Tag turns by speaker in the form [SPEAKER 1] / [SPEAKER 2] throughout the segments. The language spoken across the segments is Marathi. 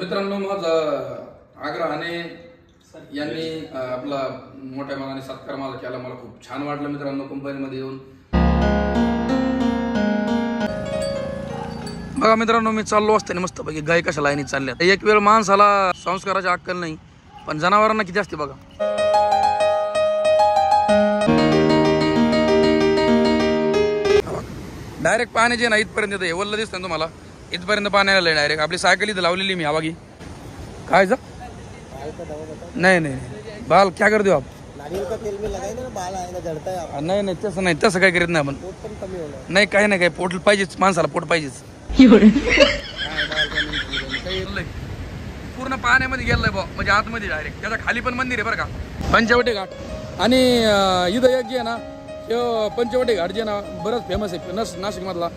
[SPEAKER 1] मित्रांनो माझा आग्रहाने यांनी आपला मोठ्या मनाने सत्कार माझा केला, मला खूप छान वाटलं मित्रांनो कंपनीमध्ये येऊन। बघा मित्रांनो मी चाललो असताना मस्तपैकी गाय कशा लाईनीत चालल्यात। एक वेळ माणसाला संस्काराची अक्कल नाही पण जनावरांना किती असते बघा। डायरेक्ट पाण्याचे ना इथपर्यंत येते, वल्ल दिसतं ना तुम्हाला, इथपर्यंत पाण्याला लय डायरेक्ट। आपली सायकल इथं लावलेली मी हवागी काय जा नहीं नहीं बाल क्या कर दो आप,
[SPEAKER 2] नारियल का तेल में लगाए ना बाल आएगा, झड़ता है।
[SPEAKER 1] नहीं नहीं तसं नाही, तसं काय करीत नाही आपण।
[SPEAKER 2] पोट पण कमी होणार
[SPEAKER 1] नाही काय नाही, काय पोट पाहिजेच माणसाला, पोट पाहिजेच। पूर्ण पाण्यामध्ये गेलंय बा, म्हणजे आतमध्ये डायरेक्ट। त्याच्या खाली पण मंदिर आहे बरं का, पंचवटी घाट। आणि इथं एक जे आहे ना पंचवटी घाट जे ना बरंच फेमस आहे नाशिक मधला।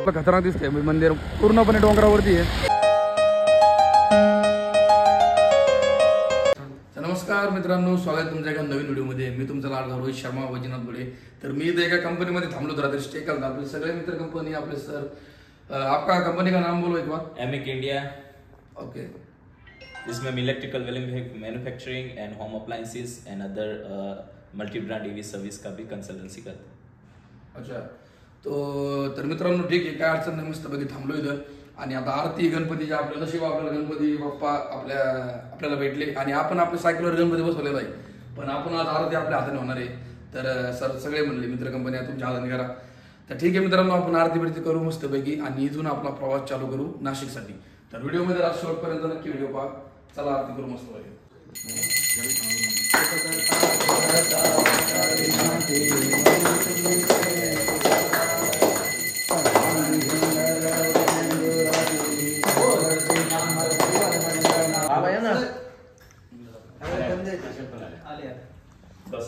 [SPEAKER 1] खतरनाक दिसतंय मंदिर, पूर्णपणे डोंगरावरती आहे। नमस्कार मित्रांनो, स्वागत तुमच्या एका नवीन व्हिडिओमध्ये। मी तुमचा लाडका रोहित शर्मा वैजनाथ बुडे। तर मी इथे एका कंपनीमध्ये थांबलो होतो रात्री स्टे करता। आपले सगळे मित्र कंपनी आपले सर, आपका कंपनी का नाम बोलो एक बार।
[SPEAKER 3] एमिक इंडिया।
[SPEAKER 1] ओके,
[SPEAKER 3] इसमें हम electrical welding manufacturing and home appliances and other multi brand EV service का भी कंसल्टेंसी करते हैं।
[SPEAKER 1] अच्छा, तर मित्रांनो ठीक आहे, काय अडचण नाही, मस्तपैकी थांबलो इथं। आणि आता आरती गणपतीच्या आपल्या नशीब, आपल्याला गणपती बाप्पा आपल्याला भेटले आणि आपण आपल्या सायकलवर गणपती बसवलेला आहे। पण आपण आज आरती आपल्या हाताने होणार आहे। तर सर सगळे म्हणले मित्र कंपनी तुमच्या हाताने करा। तर ठीक आहे मित्रांनो, आपण आरती बिरती करू मस्तपैकी आणि इथून आपला प्रवास चालू करू नाशिकसाठी। तर व्हिडिओमध्ये आज शेवटपर्यंत नक्की व्हिडिओ पहा। चला आरती करू मस्तपैकी।
[SPEAKER 3] बस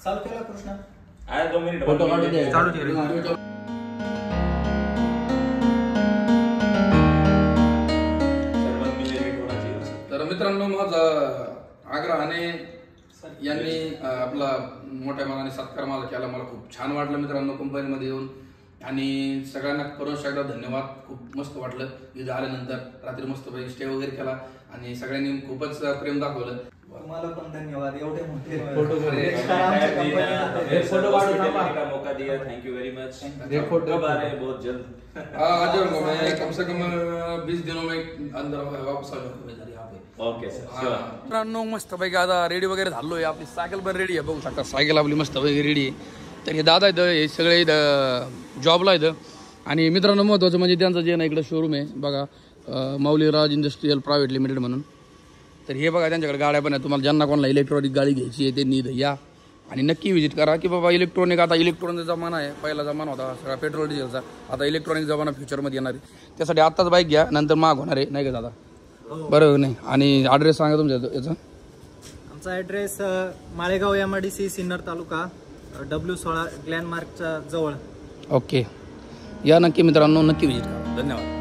[SPEAKER 2] चालू केला कृष्णा,
[SPEAKER 3] आया 2 मिनिट
[SPEAKER 2] फोटो काढून द्या।
[SPEAKER 1] चालू ठेव। तर मित्रांनो माझा आग्रहाने यांनी आपला मोठ्या मनाने सत्कार माझा केला, मला खूप छान वाटलं मित्रांनो कंपनीमध्ये येऊन। आणि सगळ्यांना परत एकदा धन्यवाद, खूप मस्त वाटलं इथं आल्यानंतर। रात्री मस्तपैकी स्टे वगैरे केला आणि सगळ्यांनी खूपच प्रेम दाखवलं।
[SPEAKER 2] तुम्हाला पण धन्यवाद, एवढे मोठे
[SPEAKER 3] फोटो का मौका दिया, थैंक यू वेरी मच। कब आ रहे हैं? बहुत जल्द
[SPEAKER 1] आ जाऊंगा मैं, कम से कम 20 दिनों में अंदर वापस आ जाऊंगा इधर यहाँ पे।
[SPEAKER 3] Okay sir, sure.
[SPEAKER 1] मित्रांनो मस्तपैकी आता रेडी वगैरे झालोय, आपली सायकल पण रेडी आहे, बघू शकता सायकल आपली मस्तपैकी रेडी आहे। तर हे दादा इथं, हे सगळे इथं जॉबला इथं। आणि मित्रांनो महत्त्वाचं म्हणजे त्यांचं जे ना इकडं शोरूम आहे बघा, मौलीराज इंडस्ट्रियल प्रायव्हेट लिमिटेड म्हणून। तर हे बघा त्यांच्याकडे गाड्या पण आहेत, तुम्हाला ज्यांना कोणाला इलेक्ट्रॉनिक गाडी घ्यायची आहे त्यांनी इथं या आणि नक्की व्हिजिट करा की बाबा इलेक्ट्रॉनिक, आता इलेक्ट्रॉनिक जमाना आहे, पहिला जमाना होता सगळा पेट्रोल डिझेलचा, आता इलेक्ट्रॉनिक जमाना फ्युचरमध्ये येणार आहे। त्यासाठी आत्ताच बाईक घ्या, नंतर महाग होणार आहे, नाही का दादा? बरोबर नाही? आणि ॲड्रेस सांगा तुमच्या याचा।
[SPEAKER 2] आमचा ॲड्रेस माळेगाव MIDC सिन्नर तालुका, W16 ग्लॅनमार्कच्या जवळ।
[SPEAKER 1] ओके, या नक्की मित्रांनो, नक्की व्हिजिट करा। धन्यवाद।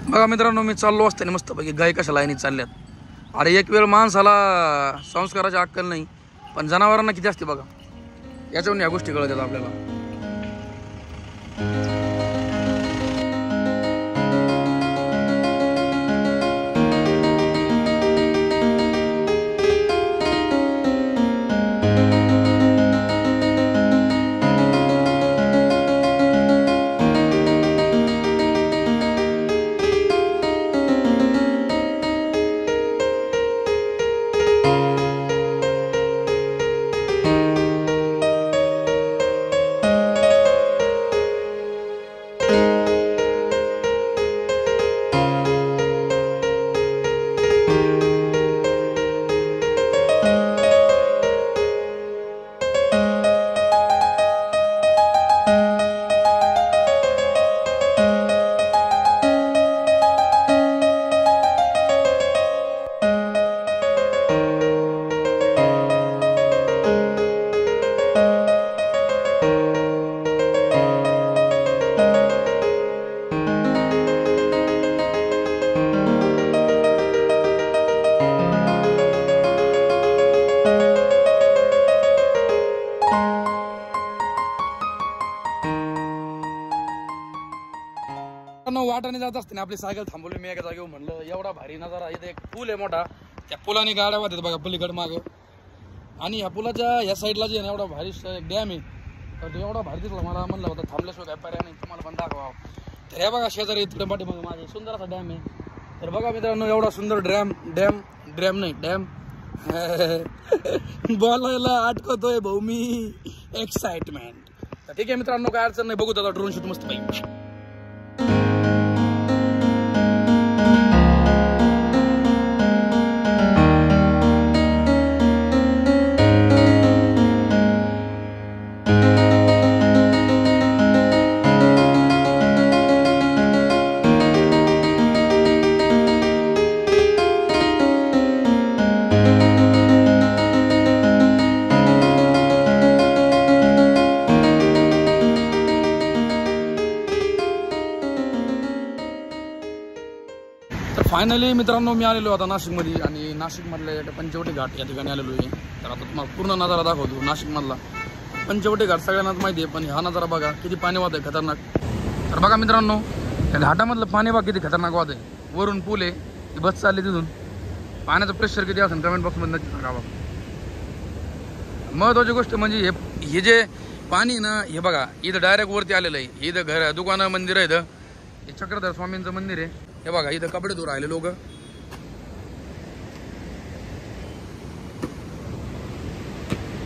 [SPEAKER 1] बघा मित्रांनो मी चाललो असताना मस्तपैकी गाय कशा लाईनीत चालल्यात। अरे एक वेळ माणसाला संस्काराची अक्कल नाही पण जनावरांना किती असते बघा, याच्यावरून या गोष्टी कळतात आपल्याला। जात असताना आपली सायकल थांबवली मी एका जागेवर, म्हणलं एवढा भारी नजारा, इथे एक पूल आहे मोठा, त्या पुलाने गाड्या वाहतात बघा पलीकडे मागं, आणि ह्या पुलाच्या ह्या साईडला जे आहे ना एवढा भारी डॅम आहे, तर तो एवढा भारी दिसला मला, म्हणलं होता थांबल्याशिवाय काय पर्याय नाही, तुम्हाला पण दाखवा. तर हे बघा शेजारी तिकडे पाठीमागं माझे सुंदर असा डॅम आहे. तर बघा मित्रांनो एवढा सुंदर डॅम बोलायला अटकतोय भाऊ मी, एक्साइटमेंट. तर ठीक आहे मित्रांनो, काय अडचण नाही, बघू आता ड्रोन शूट मस्त पाहिजे. फायनली मित्रांनो मी आलेलो आता नाशिकमध्ये, आणि नाशिकमधल्या पंचवटी घाट या ठिकाणी आलेलो आहे. तर आता तुम्हाला पूर्ण नजारा दाखवतो नाशिकमधला. पंचवटी घाट सगळ्यांनाच माहिती आहे, पण हा नजारा बघा किती पाणी वाहत आहे खतरनाक. तर बघा मित्रांनो त्या घाटामधलं पाणी बघा किती खतरनाक वाहत आहे. वरून पूल आहे, ती बस चालली तिथून, पाण्याचं प्रेशर किती असेल कमेंट बॉक्समध्ये नक्की सांगा बघा. महत्त्वाची गोष्ट म्हणजे हे जे पाणी ना, हे बघा इथं डायरेक्ट वरती आलेलं आहे. इथं घर दुकानं मंदिर आहे, इथं हे चक्रधर स्वामींचं मंदिर आहे. हे बघा इथं कपडे धुवून राहिले लोक.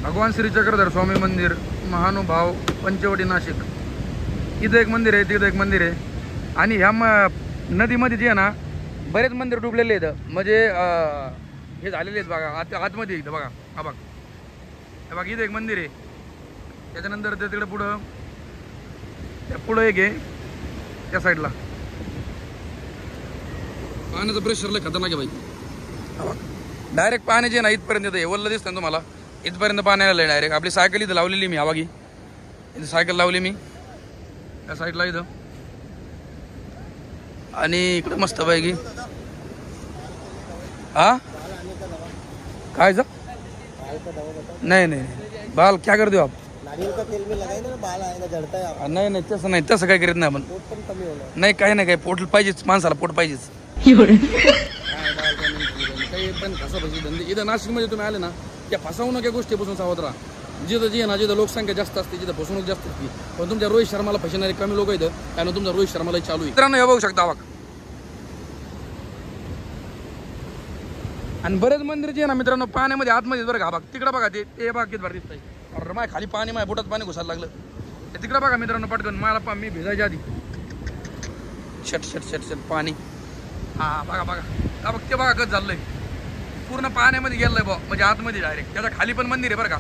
[SPEAKER 1] भगवान श्री चक्रधर स्वामी मंदिर, महानुभाव, पंचवटी नाशिक. इथं एक मंदिर आहे, तिथं एक मंदिर आहे, आणि ह्या नदीमध्ये जे आहे ना बरेच मंदिर डुबलेले आहेत, म्हणजे हे झालेले आहेत बघा आतमध्ये. इथं बघा हा बघा, हे बघा इथं एक मंदिर आहे, त्याच्यानंतर ते तिकडे पुढं एक आहे त्या साईडला. पाण्याचं प्रेशर लय खतरनाक आहे बाई. डायरेक्ट पाण्याचे ना इथपर्यंत येतं, हे वल्ल दिसतं तुम्हाला, इथपर्यंत पाणी आलेलं आहे डायरेक्ट. आपली सायकल इथं लावलेली मी, हवा की इथं सायकल लावली मी त्या साईडला इथं, आणि इकडे मस्त पैकी. हा काय जा नाही नाही बाल क्या कर देऊ आप, नाही नाही तसं नाही, तसं काय करीत नाही आपण, नाही काही नाही, काही पोट पाहिजेच माणसाला, पोट पाहिजेच. काही पण फसाफसी धंदे इथं नाशिकमध्ये तुम्ही आले ना, त्या फसवणूक या गोष्टीपासून सावध राहा. जिथं जे ना जिथं लोकसंख्या जास्त असते, जिथं फसवणूक जास्त असते, पण तुमच्या रोहित शर्माला फसवणारे कमी लोक येतं, त्यानं तुमचा रोहित शर्माला चालू आहे. मित्रांनो हे बघू शकता बघ, आणि बरेच मंदिर जे आहे ना मित्रांनो पाण्यामध्ये आतमध्ये बरं का, बघ तिकडं बघा, ते बघा किती भारी दिसतंय. अरे माय खाली पाणी, माय बोटात पाणी घुसायला लागलं. ते तिकडं बघा मित्रांनो पटकन, मला मी भिजायच्या आधी शट शट शट शट पाणी. हा बघा बघा बघ, ते बघा कसं झालंय, पूर्ण पाण्यामध्ये गेलंय बा, म्हणजे आतमध्ये डायरेक्ट. त्याच्या खाली पण मंदिर आहे बरं का,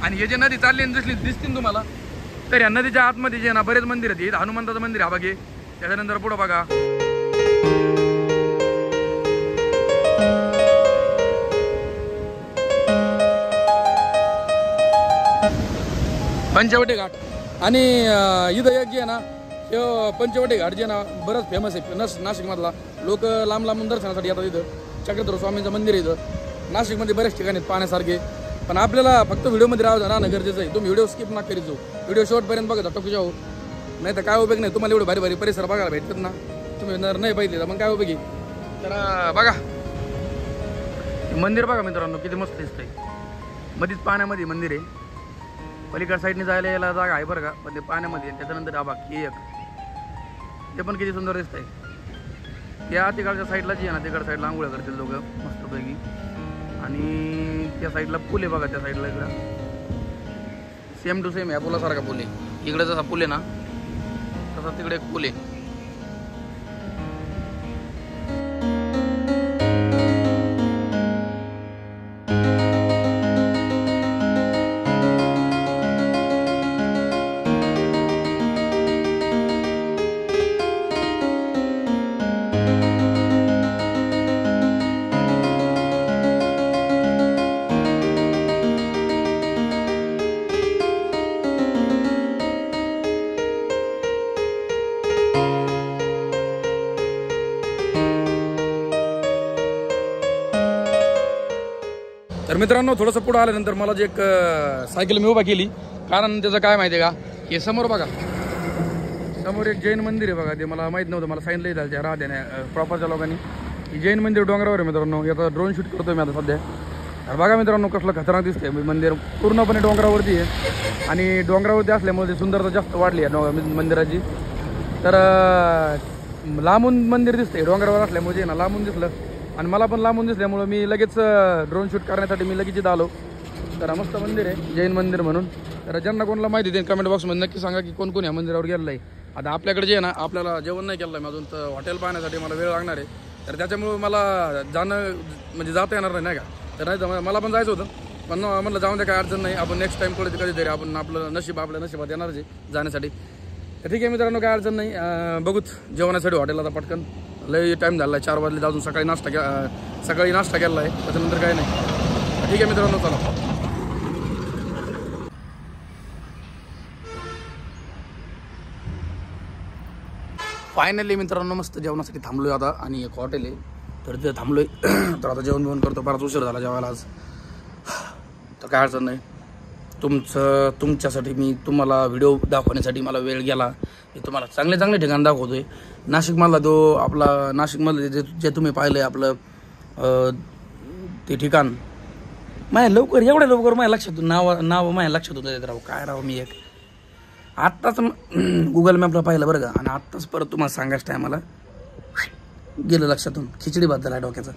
[SPEAKER 1] आणि हे जे नदी चालली दिसतील तुम्हाला, तर या नदीच्या आतमध्ये जे ना बरेच मंदिर आहेत. हनुमंताचं मंदिर हा बघे, त्याच्यानंतर पुढं बघा पंचवटी घाट, आणि इथं एक जे आहे ना पंचवटी घाट जे ना बरंच फेमस आहे नाशिकमधला. लोक लांब लांबून दर्शनासाठी येतात. इथं चक्रधर स्वामींचं मंदिर आहे, इथं नाशिकमध्ये बरेच ठिकाणी आहेत पाण्यासारखे, पण आपल्याला फक्त व्हिडिओमध्ये राहणं गरजेचं आहे. तुम्ही व्हिडिओ स्किप ना करीत जाऊ, व्हिडिओ शेवटपर्यंत बघा टोकूच्या हो, नाही तर काय उपयोग नाही. तुम्हाला एवढे भारी भारी परिसर बघायला भेटतात ना, तुम्ही नाही पाहिजे तर मग काय उपयोगी. तर बघा मंदिर बघा मित्रांनो किती मस्त दिसतंय, मध्येच पाण्यामध्ये मंदिर आहे. पलीकडच्या साईडने जायला यायला जागा आहे बरं का, पण ते पाण्यामध्ये. त्याच्यानंतर हा बाग एक, ते पण किती सुंदर दिसतंय. त्या तिकडच्या साईडला जी आहे ना, तिकडच्या साईडला आंघोळ्या करतील लोक मस्तपैकी, आणि त्या साईडला पूल आहे बघा, त्या साईडला इकडं सेम टू सेम या पुलासारखा पूल आहे. इकडे जसा पूल आहे ना तसा तिकडे एक पूल आहे. तर मित्रांनो थोडंसं पुढं आल्यानंतर मला जे एक सायकल मी उभा केली, कारण त्याचं काय माहिती आहे का, हे समोर बघा समोर एक जैन मंदिर आहे बघा, ते मला माहीत नव्हतं, मला सांगितलं त्या राहत्याने प्रॉपरच्या लोकांनी की जैन मंदिर डोंगरावर आहे मित्रांनो. याचा ड्रोन शूट करतोय मी आता सध्या. तर बघा मित्रांनो कसलं खतरनाक दिसतंय मंदिर, पूर्णपणे डोंगरावरती आहे आणि डोंगरावरती असल्यामुळे ते सुंदरता जास्त वाढली आहे मंदिराची. तर लांबून मंदिर दिसतंय, डोंगरावर असल्यामुळे ना लांबून दिसलं आणि मला पण लांबून दिसल्यामुळं मी लगेच ड्रोन शूट करण्यासाठी मी लगेच इथं आलो. तर मस्त मंदिर आहे जैन मंदिर म्हणून. तर ज्यांना कोणाला माहिती देईन कमेंट बॉक्समध्ये नक्की सांगा की कोण कोण या मंदिरावर गेलेलं आहे. आता आपल्याकडे जे आहे ना, आपल्याला जेवण नाही केलं आहे अजून, तर हॉटेल पाहण्यासाठी मला वेळ लागणार आहे. तर त्याच्यामुळे मला जाणं म्हणजे जाता येणार नाही का. तर नाही तर मला पण जायचं होतं, पण म्हणलं जाऊन द्या, काय अडचण नाही, आपण नेक्स्ट टाईम कधीतरी आपण आपलं आपल्या नशिबात येणार आहे जाण्यासाठी. तर ठीक आहे मित्रांनो, काय अडचण नाही. बघूच जेवणासाठी हॉटेल आता पटकन, लई टाईम झाला आहे, 4 वाजले जाऊन सकाळी नाश्ता केला आहे, त्याच्यानंतर काय नाही. ठीक आहे मित्रांनो, चला. फायनली मित्रांनो मस्त जेवणासाठी थांबलोय आता आणि एक हॉटेल आहे तर तिथे थांबलोय. तर आता जेवण करतो, बराच उशीर झाला जेवायला आज. तर काय अडचण नाही. तुमच्यासाठी मी तुम्हाला व्हिडिओ दाखवण्यासाठी मला वेळ गेला. मी तुम्हाला चांगले चांगले ठिकाण दाखवतोय. नाशिकमधला तो आपला नाशिकमधलं जे तुम्ही पाहिलं आहे आपलं ते ठिकाण, माझ्या एवढ्या लवकर माझ्या लक्षातून नाव माझ्या लक्षातून येत राहू. काय राहू, मी एक आत्ताच गुगल मॅपला पाहिलं बरं का, आणि आत्ताच परत तुम्हाला सांगायचं टायमाला गेलं लक्षातून. खिचडी भात झाला डोक्याचा.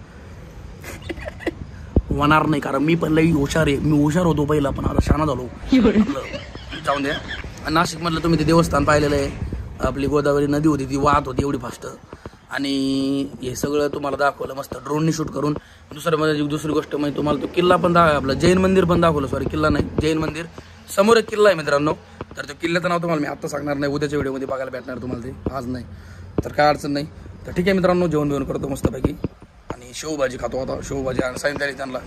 [SPEAKER 1] होणार नाही, कारण मी पण लई हुशार आहे. मी हुशार होतो पहिला, पण आता शहाणा झालो. जाऊन द्या. नाशिकमधलं तुम्ही ते देवस्थान पाहिलेलं आहे, आपली गोदावरी नदी होती ती वाहत होती एवढी फास्ट, आणि हे सगळं तुम्हाला दाखवलं मस्त ड्रोननी शूट करून. दुसरी गोष्ट म्हणजे तुम्हाला तो किल्ला पण आपलं जैन मंदिर पण दाखवलं. सॉरी, किल्ला नाही, जैन मंदिर. समोर एक किल्ला आहे मित्रांनो. तर त्या किल्ल्याचं नाव तुम्हाला मी आत्ता सांगणार नाही, उद्याच्या व्हिडिओमध्ये बघायला भेटणार तुम्हाला ते, आज नाही. तर काय अडचण नाही. तर ठीक आहे मित्रांनो, जेवण करतो मस्तपैकी आणि शेवभाजी खातो आता. शेवभाजी आणि सायंकाळी त्यांना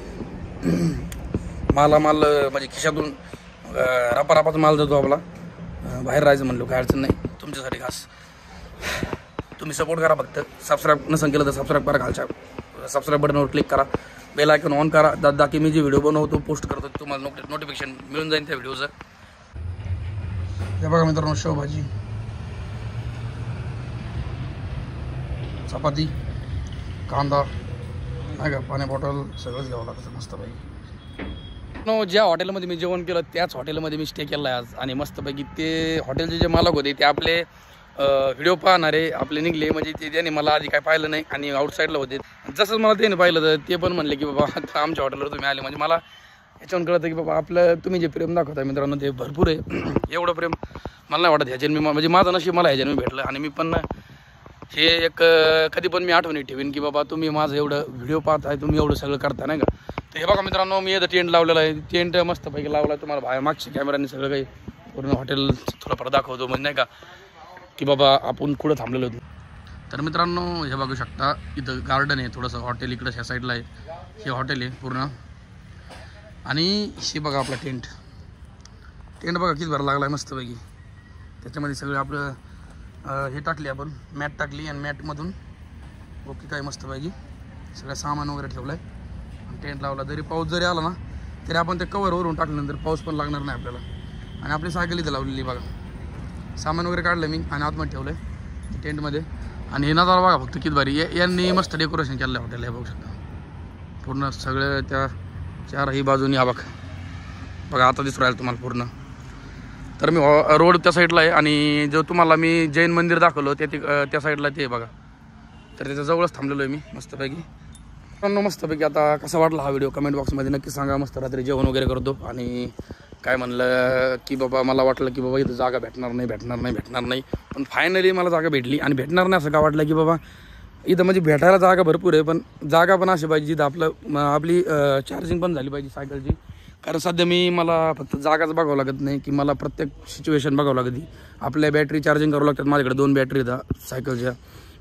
[SPEAKER 1] माल म्हणजे खिशातून रापाचा माल जातो आपला. बाहेर राहायचं म्हणलो, काय अडचण नाही. तुमच्यासाठी खास तुम्ही सपोर्ट करा. फक्त सबस्क्राईब नसेल केलं तर सबस्क्राईब करा, खालच्या सबस्क्राईब बटनवर क्लिक करा, बेल आयकॉन ऑन करा. दादा की मी जे व्हिडिओ बनवतो पोस्ट करतो तुम्हाला नोटिफिकेशन मिळून जाईल त्या व्हिडिओचं. हे बघा मित्रांनो, शेवभाजी, चपाती, कांदा नाही का, पाणी बॉटल सगळंच घ्यावं लागतं मस्तपैकी. ज्या हॉटेलमध्ये मी जेवण केलं त्याच हॉटेलमध्ये मी स्टे केला आहे आज. आणि मस्तपैकी ते हॉटेलचे जे मालक होते ते आपले व्हिडिओ पाहणारे आपले निघले, म्हणजे ते त्याने मला आधी काय पाहिलं नाही आणि आउटसाईडला होते. जसंच मला त्याने पाहिलं तर ते पण म्हणले की बाबा आता आमच्या हॉटेलवर तुम्ही आले. म्हणजे मला याच्यावरून कळतं की बाबा आपलं तुम्ही जे प्रेम दाखवता मित्रांनो ते भरपूर आहे. एवढं प्रेम मला नाही वाटत ह्याच्याने मी, म्हणजे माझं नशीब मला ह्याच्याने भेटलं. आणि मी पण हे एक कधी पण मी आठवणी ठेवीन की बाबा तुम्ही माझं एवढं व्हिडिओ पाहताय, तुम्ही एवढं सगळं करता नाही का. तर हे बघा मित्रांनो, मी इथं टेंट लावलेला आहे. टेंट मस्तपैकी लावला आहे. तुम्हाला बाहेर मागच्या कॅमेराने सगळं काही पूर्ण हॉटेल थोडंफार दाखवतो म्हणजे नाही का, की बाबा आपण कुठं थांबलेलो होतो. तर मित्रांनो हे बघू शकता, इथं गार्डन आहे थोडंसं. हॉटेल इकडं ह्या साईडला आहे, हे हॉटेल आहे पूर्ण. आणि हे बघा आपला टेंट बघा किती भर लागला आहे मस्तपैकी. त्याच्यामध्ये सगळं आपलं हे टाकली, आपण मॅट टाकली आणि मॅटमधून ओके काय मस्तपैकी सगळं सामान वगैरे ठेवलं आहे. टेंट लावला, जरी पाऊस जरी आला ना तरी आपण ते कवरवरून टाकल्यानंतर पाऊस पण लागणार नाही आपल्याला. आणि आपली सायकल इथं लावलेली बघा, सामान वगैरे काढलं मी आणि आतमध्ये ठेवलं आहे टेंटमध्ये. आणि हे नजारा बघा फक्त किती भारी. यांनी मस्त डेकोरेशन केलं आहे हॉटेल. हे बघू शकता पूर्ण सगळं त्या चारही बाजूनी. हा बघा आता दिसू राहील तुम्हाला पूर्ण. तर मी रोड त्या साईडला आहे आणि जो तुम्हाला मी जैन मंदिर दाखवलं त्या साईडला ते बघा. तर त्याच्या जवळच थांबलेलो आहे मी मस्तपैकी. मस्तपैकी आता कसा वाटला हा व्हिडिओ कमेंट बॉक्समध्ये नक्की सांगा. मस्त रात्री जेवण वगैरे करतो आणि काय म्हणलं की बाबा मला वाटलं की बाबा इथं जागा भेटणार नाही, पण फायनली मला जागा भेटली. आणि भेटणार नाही असं का वाटलं की बाबा इथं म्हणजे भेटायला जागा भरपूर आहे, पण जागा पण अशी पाहिजे जिथं आपली चार्जिंग पण झाली पाहिजे सायकलची. कारण सध्या मला फक्त जागाच बघावं लागत नाही की मला प्रत्येक सिच्युएशन बघावं लागते. आपल्या बॅटरी चार्जिंग करावं लागतात. माझ्याकडे 2 बॅटरी आहेत सायकलच्या.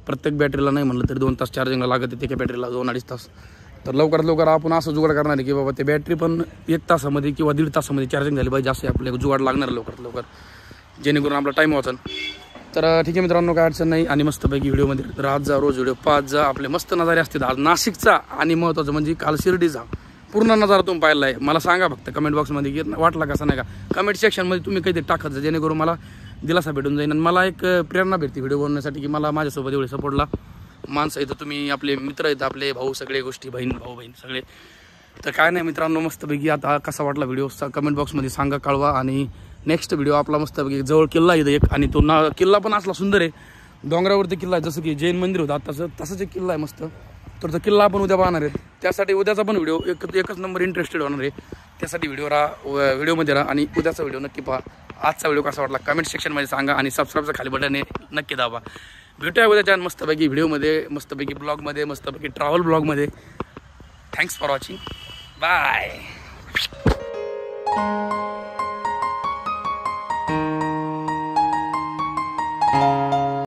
[SPEAKER 1] प्रत्येक बॅटरीला नाही म्हणलं तरी 2 तास चार्जिंगला लागत आहे, एका बॅटरीला 2-2.5 तास. तर लवकरात लवकर आपण असं जुगाड करणार आहे की बाबा ते बॅटरी पण 1 तासामध्ये किंवा 1.5 तासामध्ये चार्जिंग झाली पाहिजे. असे आपले जुगाड लागणार लवकरात लवकर, जेणेकरून आपला टाईम वाचन. तर ठीक आहे मित्रांनो, काय अडचण नाही. आणि मस्तपैकी व्हिडिओमध्ये राहत जा, रोज व्हिडिओ पाहत जा. आपले मस्त नजारे असतात आज नाशिकचा. आणि महत्त्वाचं म्हणजे काल शिर्डीचा पूर्ण नजारा तुम्ही पाहिला आहे. मला सांगा फक्त कमेंट बॉक्समध्ये की वाटला कसा नाही का. कमेंट सेक्शनमध्ये तुम्ही काहीतरी टाकत जा, जेणेकरून मला दिलासा भेटून जाईल आणि मला एक प्रेरणा भेटते व्हिडिओ बनवण्यासाठी की मला माझ्यासोबत एवढे सपोर्टला माणसं येतं, तुम्ही आपले मित्र आहेत, आपले भाऊ, सगळे गोष्टी, बहीण भाऊ बहीण सगळे. तर काय नाही मित्रांनो, मस्तपैकी आता कसा वाटला व्हिडिओ कमेंट बॉक्समध्ये सांगा, कळवा. आणि नेक्स्ट व्हिडिओ आपला मस्तपैकी जवळ किल्ला येतो एक, आणि तो किल्ला पण असला सुंदर आहे, डोंगरावरती किल्ला आहे, जसं की जैन मंदिर होतं आताचं तसंच एक किल्ला आहे मस्त. तर तो किल्ला आपण उद्या पाहणार आहे, त्यासाठी उद्याचा पण व्हिडिओ एकच नंबर इंटरेस्टेड होणार आहे. त्यासाठी व्हिडिओमध्ये राहा आणि उद्याचा व्हिडिओ नक्की पहा. आजचा व्हिडिओ कसा वाटला कमेंट सेक्शनमध्ये सांगा आणि सबस्क्राईबचं खाली बटन नक्की दाबा. भेटूया उद्याच्या मस्तपैकी व्हिडिओमध्ये, मस्तपैकी ब्लॉगमध्ये, मस्तपैकी ट्रॅव्हल ब्लॉगमध्ये. Thanks for watching. बाय.